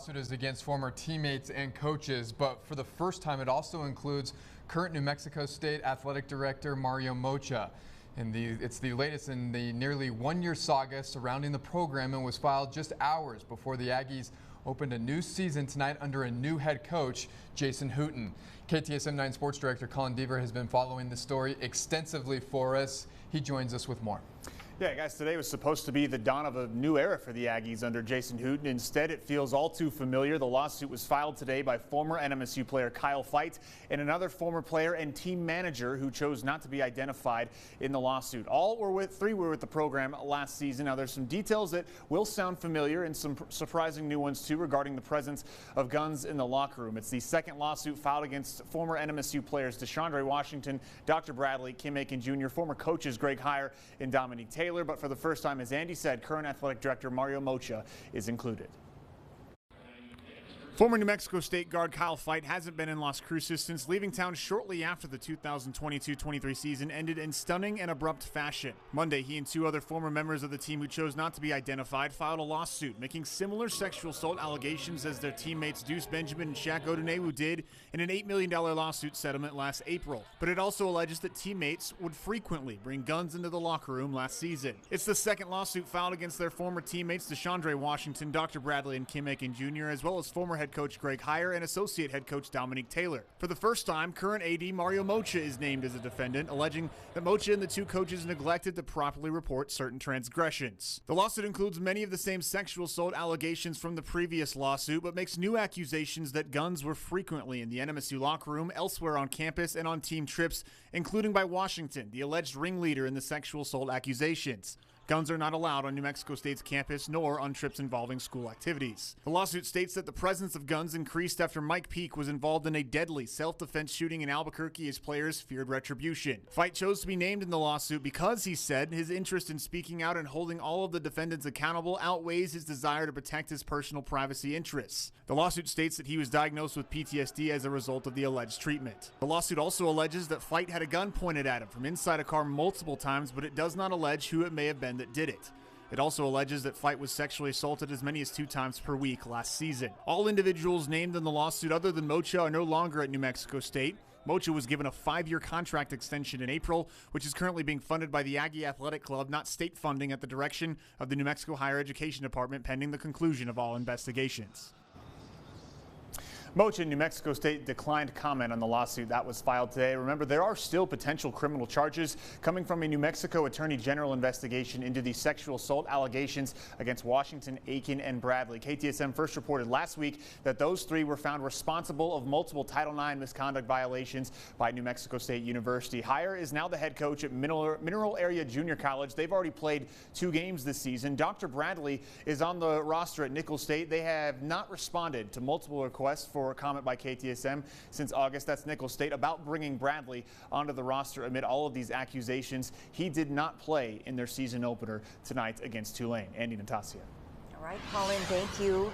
Lawsuit is against former teammates and coaches, but for the first time it also includes current New Mexico State Athletic Director Mario Mocha. And it's the latest in the nearly one-year saga surrounding the program and was filed just hours before the Aggies opened a new season tonight under a new head coach, Jason Hooten. KTSM 9 Sports Director Colin Deaver has been following the story extensively for us. He joins us with more. Yeah, guys, today was supposed to be the dawn of a new era for the Aggies under Jason Hooten. Instead, it feels all too familiar. The lawsuit was filed today by former NMSU player Kyle Feit and another former player and team manager who chose not to be identified in the lawsuit. Three were with the program last season. Now, there's some details that will sound familiar and some surprising new ones, too, regarding the presence of guns in the locker room. It's the second lawsuit filed against former NMSU players DeShondre Washington, Dr. Bradley, Kim Aiken Jr., former coaches Greg Heyer and Dominique Taylor. But for the first time, as Andy said, current athletic director Mario Mocha is included. Former New Mexico State guard Kyle Feit hasn't been in Las Cruces since leaving town shortly after the 2022-23 season ended in stunning and abrupt fashion. Monday, he and two other former members of the team who chose not to be identified filed a lawsuit making similar sexual assault allegations as their teammates Deuce Benjamin and Shaq Odunewu did in an $8 million lawsuit settlement last April. But it also alleges that teammates would frequently bring guns into the locker room last season. It's the second lawsuit filed against their former teammates DeShondre Washington, Dr. Bradley, and Kim Aiken Jr., as well as former head coach Greg Heyer and associate head coach Dominique Taylor. For the first time, current AD Mario Mocha is named as a defendant, alleging that Mocha and the two coaches neglected to properly report certain transgressions. The lawsuit includes many of the same sexual assault allegations from the previous lawsuit, but makes new accusations that guns were frequently in the NMSU locker room, elsewhere on campus, and on team trips, including by Washington, the alleged ringleader in the sexual assault accusations. Guns are not allowed on New Mexico State's campus nor on trips involving school activities. The lawsuit states that the presence of guns increased after Mike Peake was involved in a deadly self-defense shooting in Albuquerque as players feared retribution. Feit chose to be named in the lawsuit because, he said, his interest in speaking out and holding all of the defendants accountable outweighs his desire to protect his personal privacy interests. The lawsuit states that he was diagnosed with PTSD as a result of the alleged treatment. The lawsuit also alleges that Feit had a gun pointed at him from inside a car multiple times, but it does not allege who it may have been that did it. It also alleges that Feit was sexually assaulted as many as 2 times per week last season. All individuals named in the lawsuit other than Mocha are no longer at New Mexico State. Mocha was given a 5-year contract extension in April, which is currently being funded by the Aggie Athletic Club, not state funding, at the direction of the New Mexico Higher Education Department, pending the conclusion of all investigations. Mocha in New Mexico State declined comment on the lawsuit that was filed today. Remember, there are still potential criminal charges coming from a New Mexico Attorney General investigation into the sexual assault allegations against Washington, Aiken, and Bradley. KTSM first reported last week that those 3 were found responsible of multiple Title IX misconduct violations by New Mexico State University. Heyer is now the head coach at Mineral Area Junior College. They've already played 2 games this season. Dr. Bradley is on the roster at Nicholls State. They have not responded to multiple requests for a comment by KTSM since August. That's Nicholls State about bringing Bradley onto the roster amid all of these accusations. He did not play in their season opener tonight against Tulane. Andy, Natasha. All right, Colin, thank you.